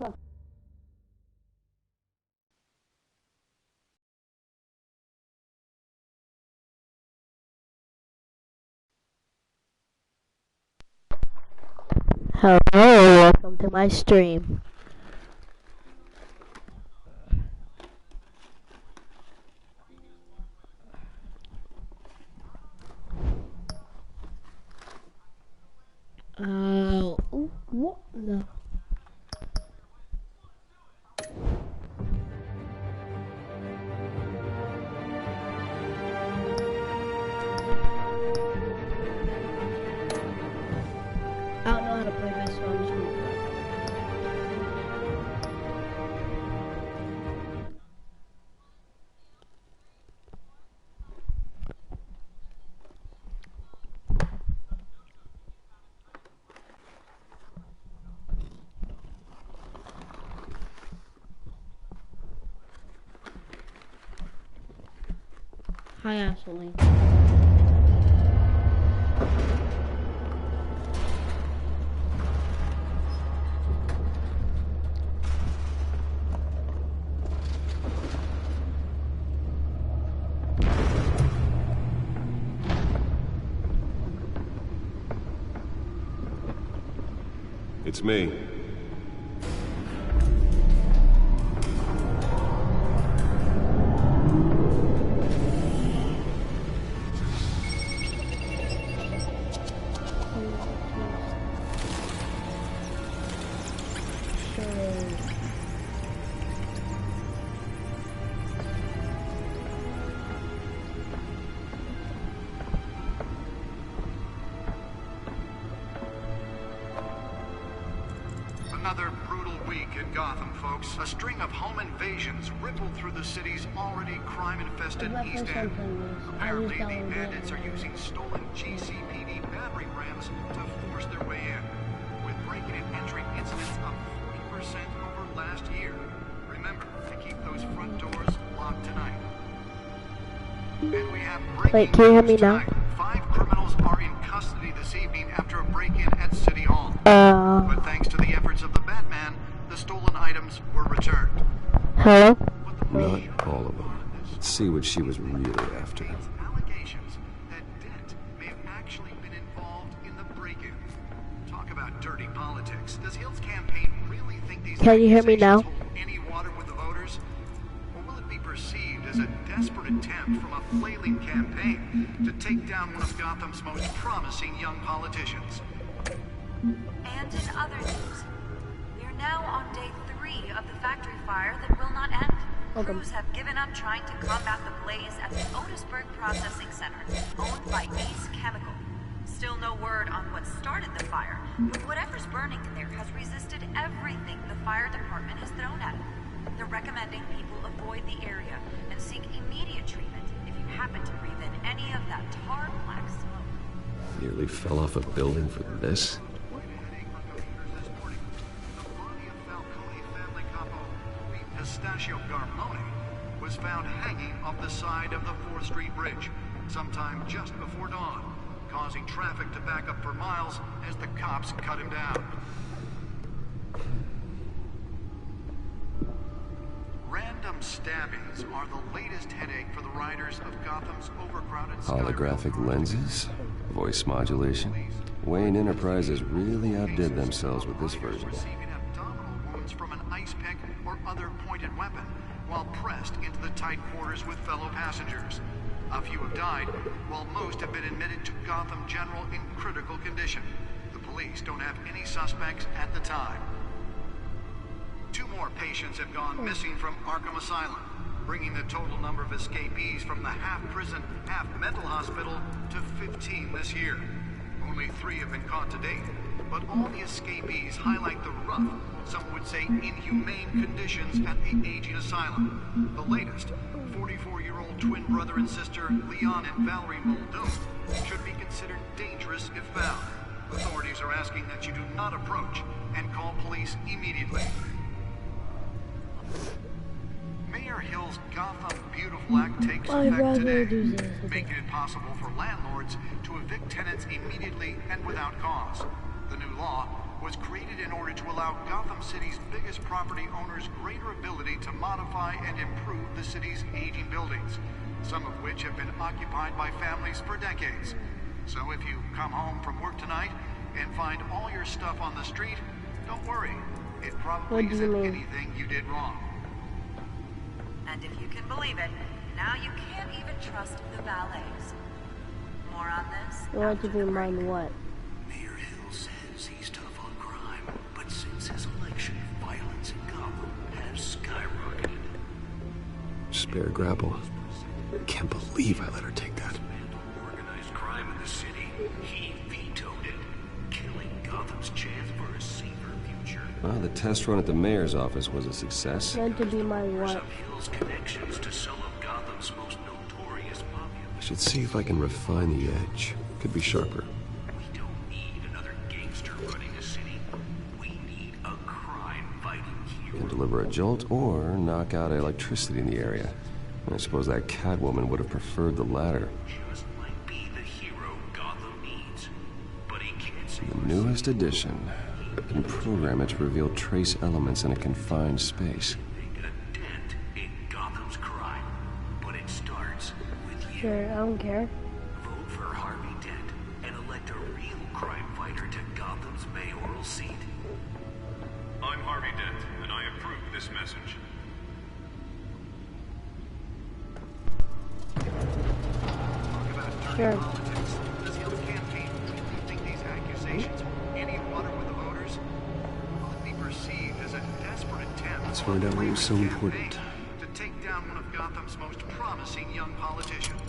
Hello, welcome to my stream. What the? I don't know how to play this, so I'm just gonna play. Hi, Ashley. It's me. Another brutal week in Gotham, folks. A string of home invasions rippled through the city's already crime-infested East End. Apparently, the bandits are using stolen GCPD battering rams to force their way in, with breaking and entering incidents up 40% over last year. Remember to keep those front doors locked tonight. And we have breaking Wait, can you hear me now? 5 criminals are in custody this evening after a break-in at City Hall. But thanks to the efforts of the Batman, the stolen items were returned. Hello? Not all of them. Let's see what she was really after. Allegations that Dent may have actually been involved in the break-in. Talk about dirty politics. Does Hill's campaign really think these Can you hear me now? hold any water with the voters? Or will it be perceived as a desperate attempt from a flailing campaign to take down one of Gotham's most promising young politicians? And in other news, we are now on day 3 of the factory fire that will not end. Crews have given up trying to combat the blaze at the Otisburg Processing Center, owned by Ace Chemical. Still no word on what started the fire, but whatever's burning in there has resisted everything the fire department has thrown at it. They're recommending people avoid the area and seek immediate treatment if you happen to breathe in any of that tar black smoke. Nearly fell off a building for this. Pistachio Garmone was found hanging off the side of the 4th Street Bridge sometime just before dawn, causing traffic to back up for miles as the cops cut him down. Random stabbings are the latest headache for the riders of Gotham's overcrowded Holographic lenses, voice modulation. Wayne Enterprises really outdid themselves with this version. Receiving abdominal wounds from an ice pick or other pointed weapon while pressed into the tight quarters with fellow passengers. A few have died, while most have been admitted to Gotham General in critical condition. The police don't have any suspects at the time. 2 more patients have gone missing from Arkham Asylum, bringing the total number of escapees from the half-prison, half-mental hospital to 15 this year. Only 3 have been caught to date, but all the escapees highlight the rough, some would say inhumane conditions at the aging asylum. The latest, 44-year-old twin brother and sister Leon and Valerie Muldoon, should be considered dangerous if found. Authorities are asking that you do not approach and call police immediately. Mayor Hill's Gotham Beautiful Act takes effect today, making it possible for landlords to evict tenants immediately and without cause. The new law was created in order to allow Gotham City's biggest property owners greater ability to modify and improve the city's aging buildings, some of which have been occupied by families for decades. So if you come home from work tonight and find all your stuff on the street, don't worry. It probably isn't anything you did wrong. And if you can believe it, now you can't even trust the valets. More on this. What do you mind what? Mayor Hill says he's tough on crime, but since his election, violence in Gotham has skyrocketed. Spare grapple. Can't believe I let her take that. Organized crime in the city, he vetoed it, killing Gotham's chance for a safer future. Well, the test run at the mayor's office was a success. Going to be my what? Some Hill's connections to some of Gotham's most notorious mafia. I should see if I can refine the edge. Could be sharper. We don't need another gangster running a city. We need a crime-fighting hero. Can deliver a jolt or knock out electricity in the area. I suppose that Catwoman would have preferred the latter. Just might be the hero Gotham needs, but he can't save The newest edition. Can program it to reveal trace elements in a confined space. make a dent in Gotham's crime, but it starts with you. Sure, I don't care. Vote for Harvey Dent and elect a real crime fighter to Gotham's mayoral seat. I'm Harvey Dent, and I approve this message. Sure. Does Hill's campaign really think these accusations hold any water with the voters? Will it be perceived as a desperate attempt Let's find out what was so important. to take down one of Gotham's most promising young politicians?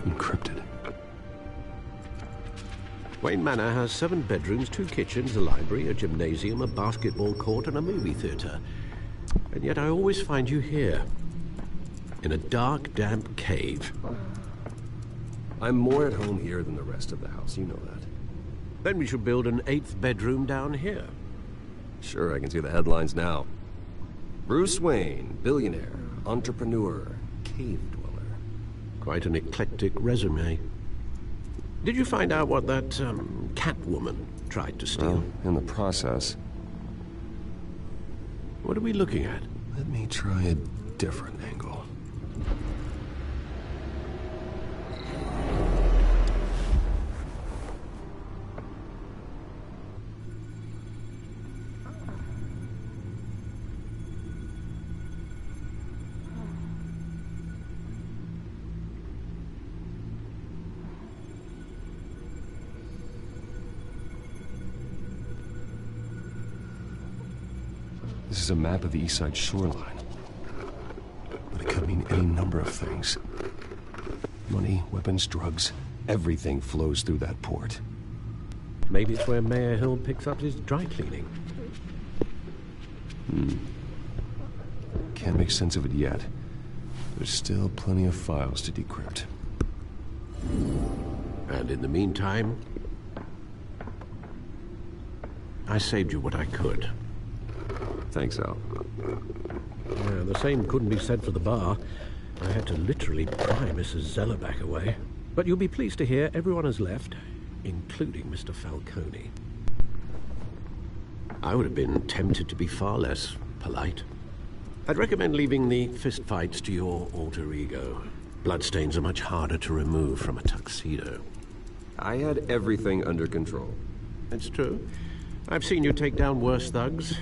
Encrypted. Wayne Manor has 7 bedrooms, 2 kitchens, a library, a gymnasium, a basketball court, and a movie theater. And yet I always find you here, in a dark, damp cave. I'm more at home here than the rest of the house, you know that. Then we should build an 8th bedroom down here. Sure, I can see the headlines now. Bruce Wayne, billionaire, entrepreneur, cave dweller. Quite an eclectic resume. Did you find out what that, Catwoman tried to steal? Well, in the process, What are we looking at? let me try a different angle. This is a map of the east side shoreline. But it could mean any number of things. Money, weapons, drugs, everything flows through that port. Maybe it's where Mayor Hill picks up his dry cleaning. Can't make sense of it yet. There's still plenty of files to decrypt. And in the meantime, I saved you what I could. Thanks, Al. Yeah, the same couldn't be said for the bar. I had to literally pry Mrs. Zellerback away. But you'll be pleased to hear everyone has left, including Mr. Falcone. I would have been tempted to be far less polite. I'd recommend leaving the fistfights to your alter ego. Bloodstains are much harder to remove from a tuxedo. I had everything under control. That's true. I've seen you take down worse thugs.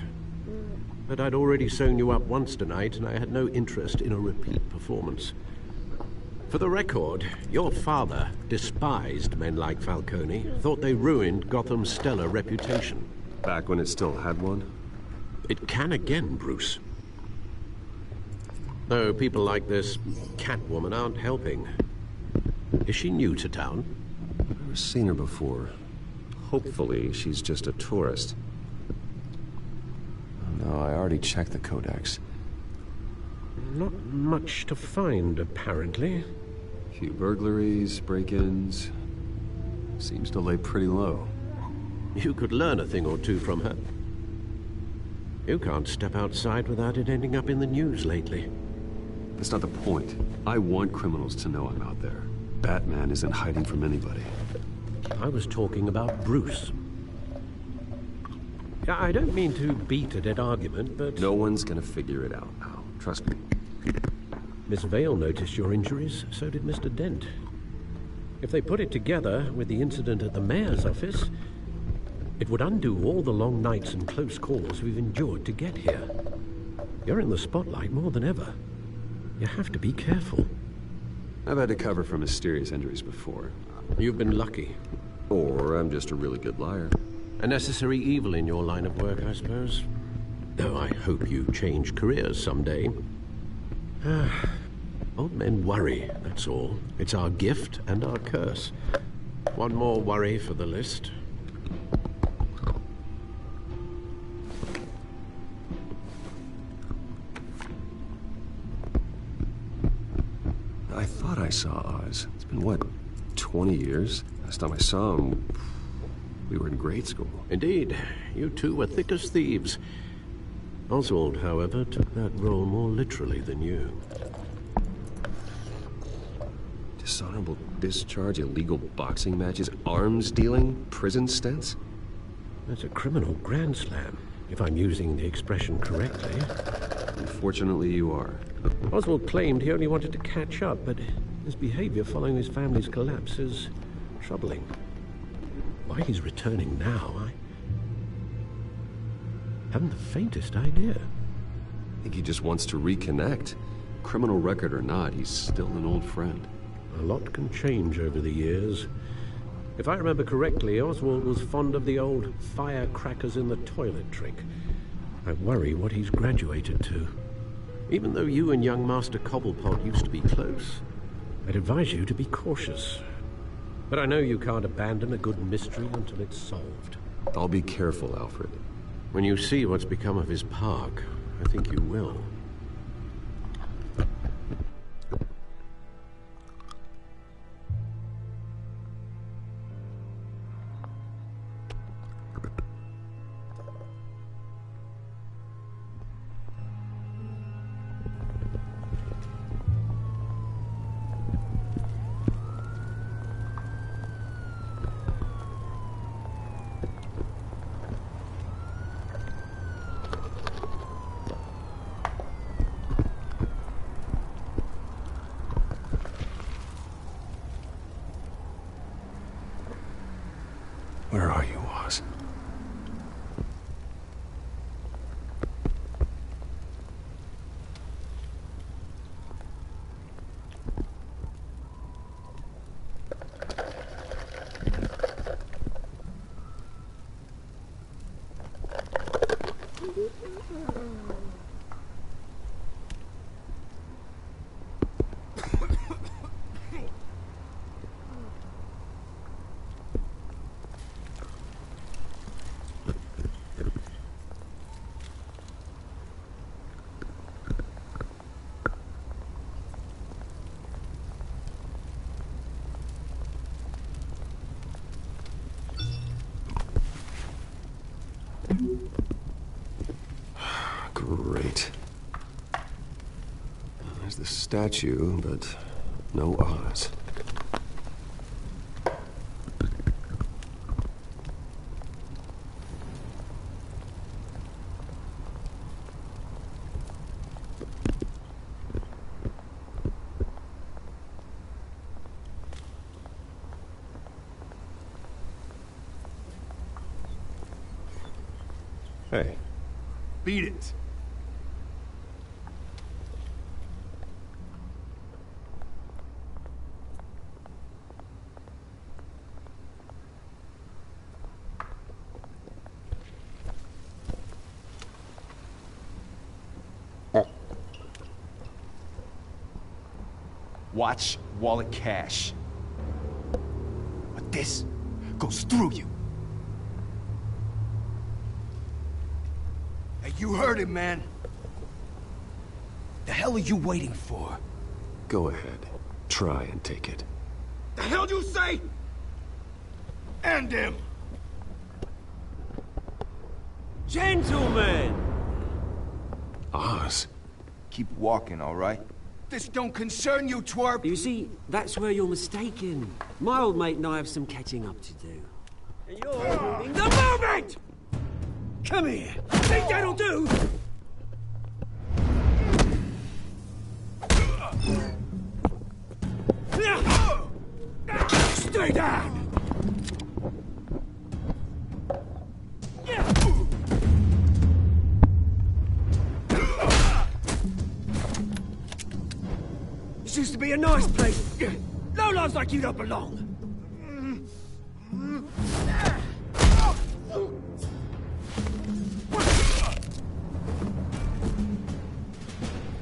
But I'd already sewn you up once tonight, and I had no interest in a repeat performance. For the record, your father despised men like Falcone, thought they ruined Gotham's stellar reputation. Back when it still had one? It can again, Bruce. Though people like this Catwoman aren't helping. Is she new to town? I've never seen her before. Hopefully, she's just a tourist. No, I already checked the codex. Not much to find, apparently. A few burglaries, break-ins. Seems to lay pretty low. You could learn a thing or two from her. You can't step outside without it ending up in the news lately. That's not the point. I want criminals to know I'm out there. Batman isn't hiding from anybody. I was talking about Bruce. I don't mean to beat a dead argument, but... No one's gonna figure it out, Al. Trust me. Miss Vale noticed your injuries, so did Mr. Dent. If they put it together with the incident at the mayor's office, it would undo all the long nights and close calls we've endured to get here. You're in the spotlight more than ever. You have to be careful. I've had to cover for mysterious injuries before. You've been lucky. Or I'm just a really good liar. A necessary evil in your line of work, I suppose. Though I hope you change careers someday. Old men worry, that's all. It's our gift and our curse. One more worry for the list. I thought I saw Oz. It's been, what, 20 years? Last time I saw him, we were in grade school. Indeed. You two were thick as thieves. Oswald, however, took that role more literally than you. Dishonorable discharge, illegal boxing matches, arms dealing, prison stints? That's a criminal grand slam, if I'm using the expression correctly. Unfortunately, you are. Oswald claimed he only wanted to catch up, but his behavior following his family's collapse is troubling. Why he's returning now, I haven't the faintest idea. I think he just wants to reconnect. Criminal record or not, he's still an old friend. A lot can change over the years. If I remember correctly, Oswald was fond of the old firecrackers in the toilet trick. I worry what he's graduated to. Even though you and young Master Cobblepot used to be close, I'd advise you to be cautious. But I know you can't abandon a good mystery until it's solved. I'll be careful, Alfred. When you see what's become of his park, I think you will. Where are you, Oz? Great. There's the statue, but no Oz. Hey. Beat it. Watch wallet cash. But this goes through you. Hey, you heard it, man. The hell are you waiting for? Go ahead. Try and take it. The hell you say? End him! Gentlemen! Oz? Keep walking, all right? This don't concern you, twerp! You see, that's where you're mistaken. My old mate and I have some catching up to do. And you're ruining the moment! Come here! Think that'll do? Stay down! This used to be a nice place. No lives like you don't belong.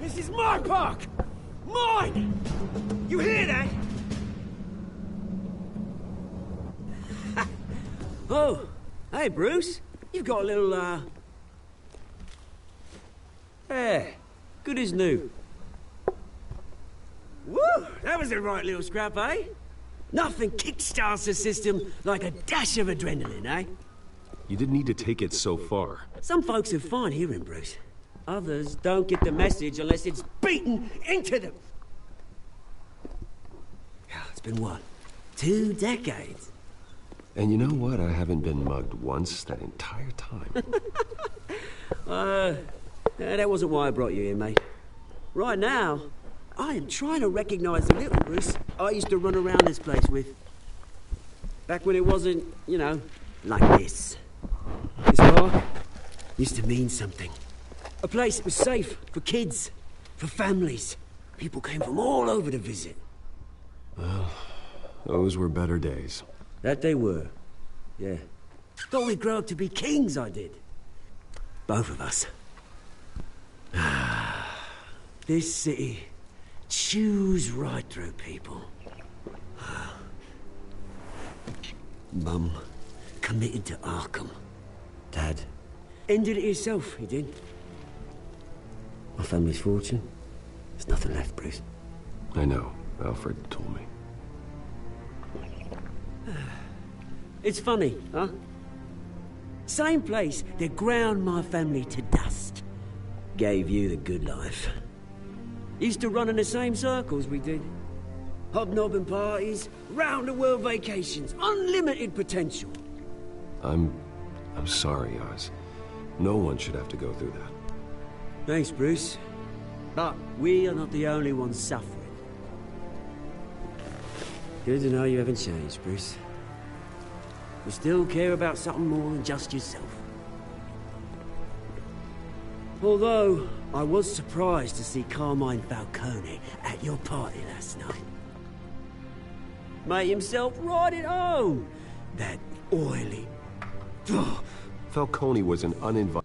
This is my park! Mine! You hear that? Oh, hey, Bruce. You've got a little, Yeah, good as new. Woo! That was a right little scrap, eh? Nothing kickstarts the system like a dash of adrenaline, eh? You didn't need to take it so far. Some folks are fine hearing, Bruce. Others don't get the message unless it's beaten into them. It's been, what, 2 decades? And you know what? I haven't been mugged once that entire time. That wasn't why I brought you here, mate. Right now, I am trying to recognize the little Bruce I used to run around this place with. Back when it wasn't, you know, like this. This park used to mean something. A place that was safe for kids, for families. People came from all over to visit. Well, those were better days. That they were, yeah. Thought we'd grow up to be kings, I did. Both of us. This city chews right through people. Mum committed to Arkham. Dad ended it himself, he did. My family's fortune. There's nothing left, Bruce. I know. Alfred told me. It's funny, huh? Same place that ground my family to dust. Gave you the good life. Used to run in the same circles we did. Hobnobbing parties, round-the-world vacations, unlimited potential. I'm sorry, Oz. No one should have to go through that. Thanks, Bruce. But we are not the only ones suffering. Good to know you haven't changed, Bruce. You still care about something more than just yourself. Although, I was surprised to see Carmine Falcone at your party last night. Made himself right at home. That oily... Falcone was an uninvited